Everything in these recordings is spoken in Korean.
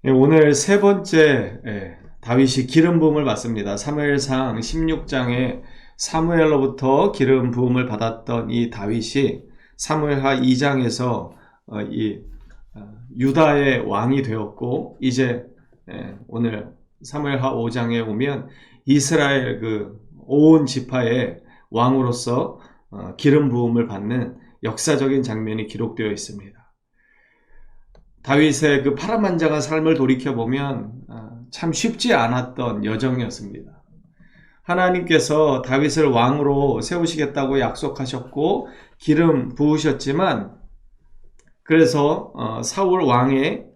오늘 세 번째 다윗이 기름 부음을 받습니다. 사무엘상 16장에 사무엘로부터 기름 부음을 받았던 이 다윗이 사무엘하 2장에서 유다의 왕이 되었고, 이제 오늘 사무엘하 5장에 오면 이스라엘 온 지파의 왕으로서 기름 부음을 받는 역사적인 장면이 기록되어 있습니다. 다윗의 그 파란만장한 삶을 돌이켜보면 참 쉽지 않았던 여정이었습니다. 하나님께서 다윗을 왕으로 세우시겠다고 약속하셨고 기름 부으셨지만, 그래서 사울 왕의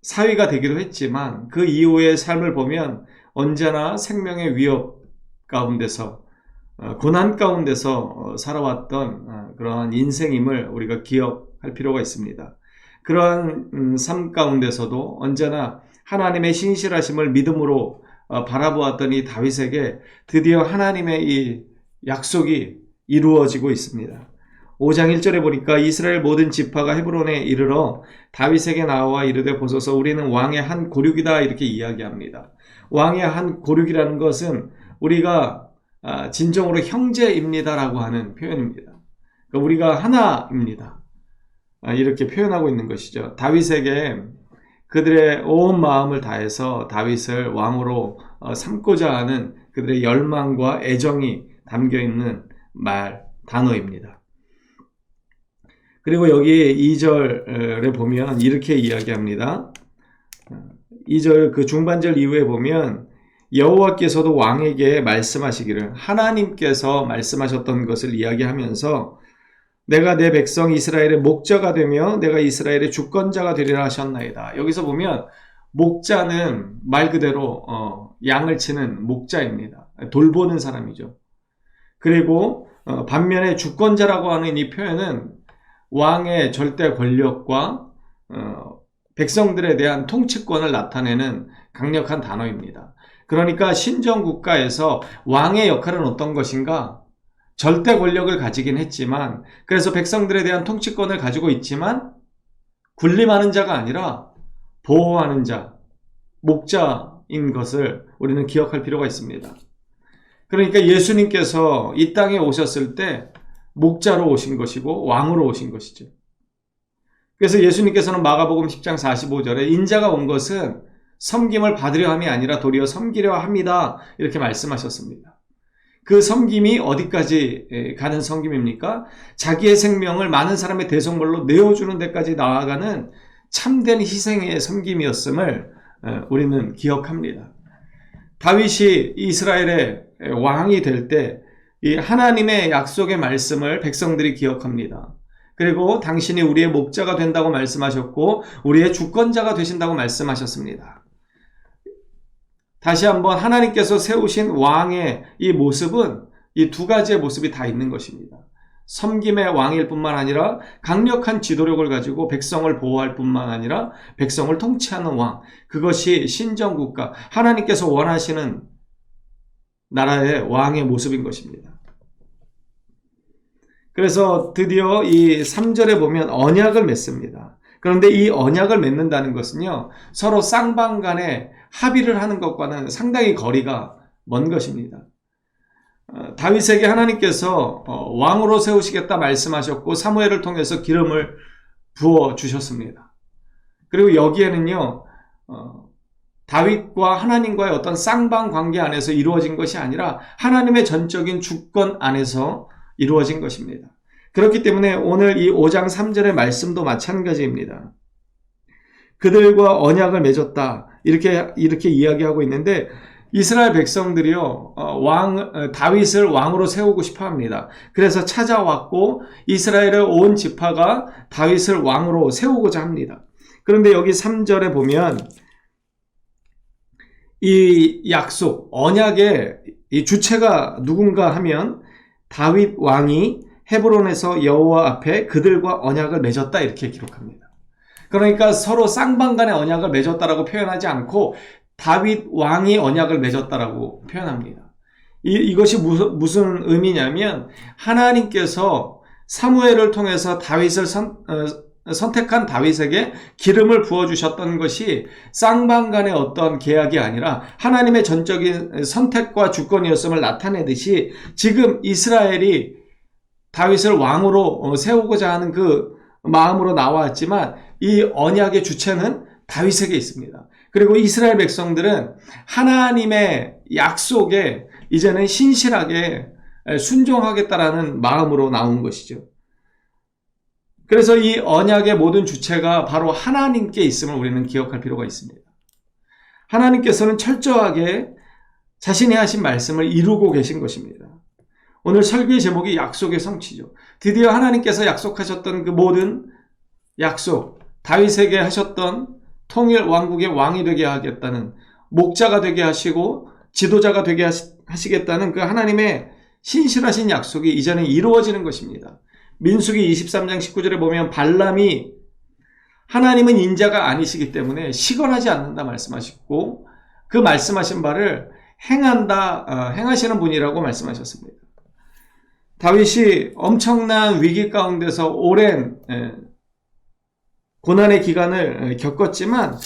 사위가 되기도 했지만 그 이후의 삶을 보면 언제나 생명의 위협 가운데서 고난 가운데서 살아왔던 그러한 인생임을 우리가 기억할 필요가 있습니다. 그러한 삶 가운데서도 언제나 하나님의 신실하심을 믿음으로 바라보았던 이 다윗에게 드디어 하나님의 이 약속이 이루어지고 있습니다. 5장 1절에 보니까 이스라엘 모든 지파가 헤브론에 이르러 다윗에게 나와 이르되 보소서 우리는 왕의 한 고륙이다, 이렇게 이야기합니다. 왕의 한 고륙이라는 것은 우리가 진정으로 형제입니다라고 하는 표현입니다. 그러니까 우리가 하나입니다, 이렇게 표현하고 있는 것이죠. 다윗에게 그들의 온 마음을 다해서 다윗을 왕으로 삼고자 하는 그들의 열망과 애정이 담겨있는 단어입니다. 그리고 여기 2절에 보면 이렇게 이야기합니다. 2절 그 중반절 이후에 보면 여호와께서도 왕에게 말씀하시기를, 하나님께서 말씀하셨던 것을 이야기하면서 내가 내 백성 이스라엘의 목자가 되며 내가 이스라엘의 주권자가 되리라 하셨나이다. 여기서 보면 목자는 말 그대로 양을 치는 목자입니다. 돌보는 사람이죠. 그리고 반면에 주권자라고 하는 이 표현은 왕의 절대 권력과 백성들에 대한 통치권을 나타내는 강력한 단어입니다. 그러니까 신정국가에서 왕의 역할은 어떤 것인가? 절대 권력을 가지긴 했지만, 그래서 백성들에 대한 통치권을 가지고 있지만 군림하는 자가 아니라 보호하는 자, 목자인 것을 우리는 기억할 필요가 있습니다. 그러니까 예수님께서 이 땅에 오셨을 때 목자로 오신 것이고 왕으로 오신 것이죠. 그래서 예수님께서는 마가복음 10장 45절에 인자가 온 것은 섬김을 받으려 함이 아니라 도리어 섬기려 합니다, 이렇게 말씀하셨습니다. 그 섬김이 어디까지 가는 섬김입니까? 자기의 생명을 많은 사람의 대속물로 내어주는 데까지 나아가는 참된 희생의 섬김이었음을 우리는 기억합니다. 다윗이 이스라엘의 왕이 될 때 이 하나님의 약속의 말씀을 백성들이 기억합니다. 그리고 당신이 우리의 목자가 된다고 말씀하셨고 우리의 주권자가 되신다고 말씀하셨습니다. 다시 한번 하나님께서 세우신 왕의 이 모습은 이 두 가지의 모습이 다 있는 것입니다. 섬김의 왕일 뿐만 아니라 강력한 지도력을 가지고 백성을 보호할 뿐만 아니라 백성을 통치하는 왕, 그것이 신정국가, 하나님께서 원하시는 나라의 왕의 모습인 것입니다. 그래서 드디어 이 3절에 보면 언약을 맺습니다. 그런데 이 언약을 맺는다는 것은요, 서로 쌍방 간에 합의를 하는 것과는 상당히 거리가 먼 것입니다. 다윗에게 하나님께서 왕으로 세우시겠다 말씀하셨고 사무엘을 통해서 기름을 부어 주셨습니다. 그리고 여기에는요, 다윗과 하나님과의 어떤 쌍방 관계 안에서 이루어진 것이 아니라 하나님의 전적인 주권 안에서 이루어진 것입니다. 그렇기 때문에 오늘 이 5장 3절의 말씀도 마찬가지입니다. 그들과 언약을 맺었다, 이렇게 이야기하고 있는데, 이스라엘 백성들이요, 다윗을 왕으로 세우고 싶어 합니다. 그래서 찾아왔고 이스라엘의 온 지파가 다윗을 왕으로 세우고자 합니다. 그런데 여기 3절에 보면 이 약속, 언약의 이 주체가 누군가 하면 다윗 왕이 헤브론에서 여호와 앞에 그들과 언약을 맺었다, 이렇게 기록합니다. 그러니까 서로 쌍방 간의 언약을 맺었다라고 표현하지 않고 다윗 왕이 언약을 맺었다라고 표현합니다. 이것이 무슨 의미냐면 하나님께서 사무엘을 통해서 다윗을 선택한 다윗에게 기름을 부어주셨던 것이 쌍방 간의 어떤 계약이 아니라 하나님의 전적인 선택과 주권이었음을 나타내듯이 지금 이스라엘이 다윗을 왕으로 세우고자 하는 그 마음으로 나왔지만 이 언약의 주체는 다윗에게 있습니다. 그리고 이스라엘 백성들은 하나님의 약속에 이제는 신실하게 순종하겠다라는 마음으로 나온 것이죠. 그래서 이 언약의 모든 주체가 바로 하나님께 있음을 우리는 기억할 필요가 있습니다. 하나님께서는 철저하게 자신이 하신 말씀을 이루고 계신 것입니다. 오늘 설교의 제목이 약속의 성취죠. 드디어 하나님께서 약속하셨던 그 모든 약속, 다윗에게 하셨던 통일 왕국의 왕이 되게 하겠다는, 목자가 되게 하시고 지도자가 되게 하시겠다는 그 하나님의 신실하신 약속이 이제는 이루어지는 것입니다. 민수기 23장 19절에 보면 발람이 하나님은 인자가 아니시기 때문에 시건하지 않는다 말씀하시고 그 말씀하신 바를 행하시는 분이라고 말씀하셨습니다. 다윗이 엄청난 위기 가운데서 오랜 고난의 기간을 겪었지만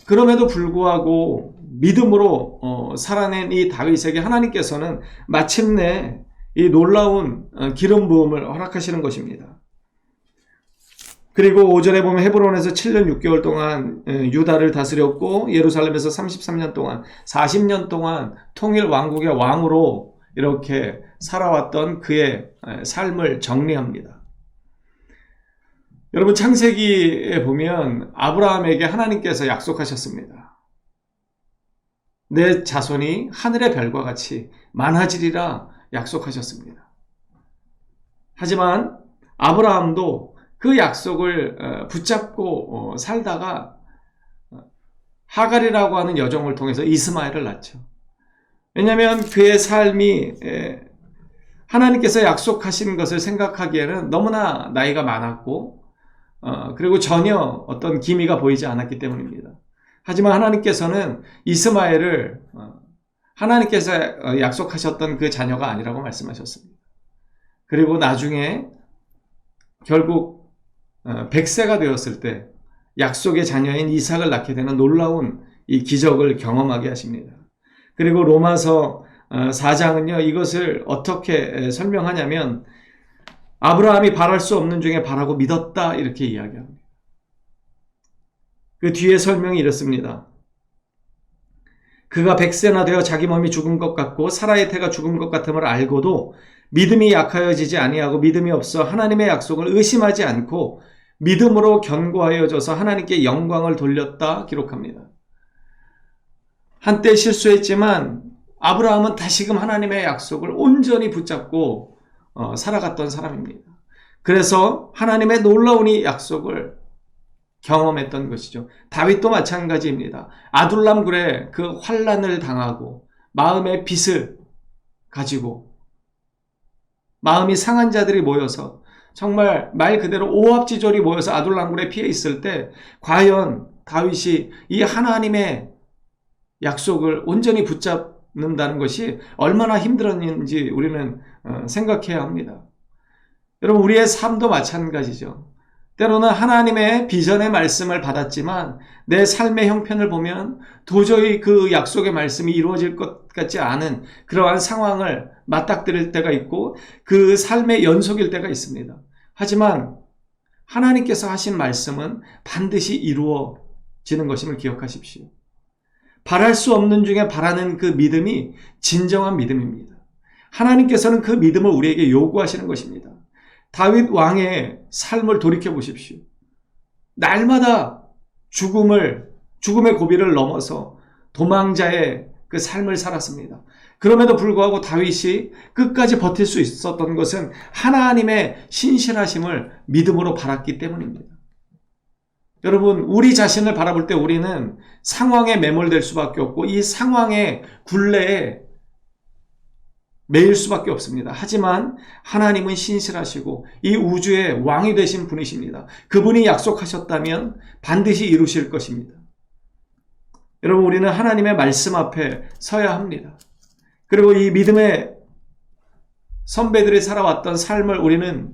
그럼에도 불구하고 믿음으로 살아낸 이 다윗에게 하나님께서는 마침내 이 놀라운 기름 부음을 허락하시는 것입니다. 그리고 5절에 보면 헤브론에서 7년 6개월 동안 유다를 다스렸고 예루살렘에서 33년 동안 40년 동안 통일 왕국의 왕으로 이렇게 살아왔던 그의 삶을 정리합니다. 여러분 창세기에 보면 아브라함에게 하나님께서 약속하셨습니다. 내 자손이 하늘의 별과 같이 많아지리라 약속하셨습니다. 하지만 아브라함도 그 약속을 붙잡고 살다가 하갈이라고 하는 여종을 통해서 이스마엘을 낳죠. 왜냐하면 그의 삶이 하나님께서 약속하신 것을 생각하기에는 너무나 나이가 많았고 그리고 전혀 어떤 기미가 보이지 않았기 때문입니다. 하지만 하나님께서는 이스마엘을 하나님께서 약속하셨던 그 자녀가 아니라고 말씀하셨습니다. 그리고 나중에 결국 100세가 되었을 때 약속의 자녀인 이삭을 낳게 되는 놀라운 이 기적을 경험하게 하십니다. 그리고 로마서 4장은요 이것을 어떻게 설명하냐면 아브라함이 바랄 수 없는 중에 바라고 믿었다 이렇게 이야기합니다. 그 뒤에 설명이 이렇습니다. 그가 100세나 되어 자기 몸이 죽은 것 같고 사라의 태가 죽은 것 같음을 알고도 믿음이 약하여지지 아니하고 믿음이 없어 하나님의 약속을 의심하지 않고 믿음으로 견고하여져서 하나님께 영광을 돌렸다 기록합니다. 한때 실수했지만 아브라함은 다시금 하나님의 약속을 온전히 붙잡고 살아갔던 사람입니다. 그래서 하나님의 놀라운 이 약속을 경험했던 것이죠. 다윗도 마찬가지입니다. 아둘람 굴에 그 환난을 당하고 마음의 빚을 가지고 마음이 상한 자들이 모여서 정말 말 그대로 오합지졸이 모여서 아둘람 굴에 피해 있을 때 과연 다윗이 이 하나님의 약속을 온전히 붙잡는다는 것이 얼마나 힘들었는지 우리는 생각해야 합니다. 여러분 우리의 삶도 마찬가지죠. 때로는 하나님의 비전의 말씀을 받았지만 내 삶의 형편을 보면 도저히 그 약속의 말씀이 이루어질 것 같지 않은 그러한 상황을 맞닥뜨릴 때가 있고 그 삶의 연속일 때가 있습니다. 하지만 하나님께서 하신 말씀은 반드시 이루어지는 것임을 기억하십시오. 바랄 수 없는 중에 바라는 그 믿음이 진정한 믿음입니다. 하나님께서는 그 믿음을 우리에게 요구하시는 것입니다. 다윗 왕의 삶을 돌이켜 보십시오. 날마다 죽음의 고비를 넘어서 도망자의 그 삶을 살았습니다. 그럼에도 불구하고 다윗이 끝까지 버틸 수 있었던 것은 하나님의 신실하심을 믿음으로 바랐기 때문입니다. 여러분, 우리 자신을 바라볼 때 우리는 상황에 매몰될 수밖에 없고 이 상황의 굴레에 매일 수밖에 없습니다. 하지만 하나님은 신실하시고 이 우주의 왕이 되신 분이십니다. 그분이 약속하셨다면 반드시 이루실 것입니다. 여러분, 우리는 하나님의 말씀 앞에 서야 합니다. 그리고 이 믿음의 선배들이 살아왔던 삶을 우리는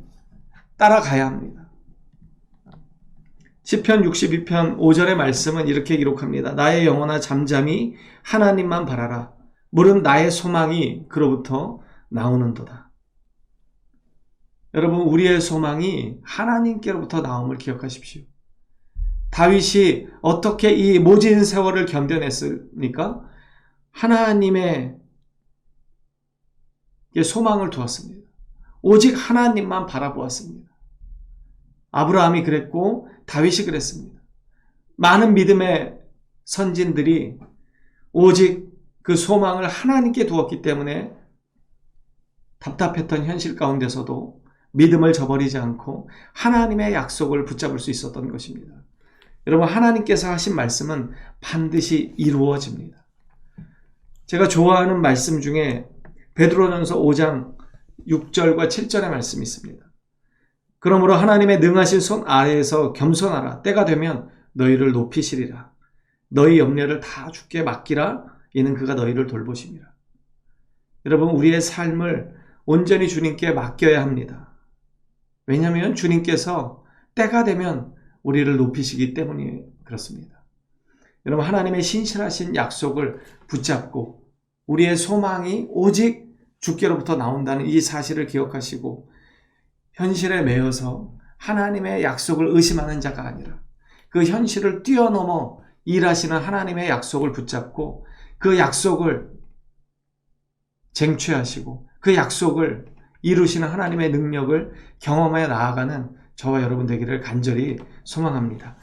따라가야 합니다. 시편 62편 5절의 말씀은 이렇게 기록합니다. 나의 영혼아 잠잠히 하나님만 바라라. 물은 나의 소망이 그로부터 나오는도다. 여러분, 우리의 소망이 하나님께로부터 나옴을 기억하십시오. 다윗이 어떻게 이 모진 세월을 견뎌냈습니까? 하나님의 소망을 두었습니다. 오직 하나님만 바라보았습니다. 아브라함이 그랬고 다윗이 그랬습니다. 많은 믿음의 선진들이 오직 그 소망을 하나님께 두었기 때문에 답답했던 현실 가운데서도 믿음을 저버리지 않고 하나님의 약속을 붙잡을 수 있었던 것입니다. 여러분, 하나님께서 하신 말씀은 반드시 이루어집니다. 제가 좋아하는 말씀 중에 베드로전서 5장 6절과 7절의 말씀이 있습니다. 그러므로 하나님의 능하신 손 아래에서 겸손하라. 때가 되면 너희를 높이시리라. 너희 염려를 다 주께 맡기라. 이는 그가 너희를 돌보심이라. 여러분, 우리의 삶을 온전히 주님께 맡겨야 합니다. 왜냐하면 주님께서 때가 되면 우리를 높이시기 때문에 그렇습니다. 여러분, 하나님의 신실하신 약속을 붙잡고 우리의 소망이 오직 주께로부터 나온다는 이 사실을 기억하시고 현실에 매여서 하나님의 약속을 의심하는 자가 아니라 그 현실을 뛰어넘어 일하시는 하나님의 약속을 붙잡고 그 약속을 쟁취하시고 그 약속을 이루시는 하나님의 능력을 경험해 나아가는 저와 여러분 되기를 간절히 소망합니다.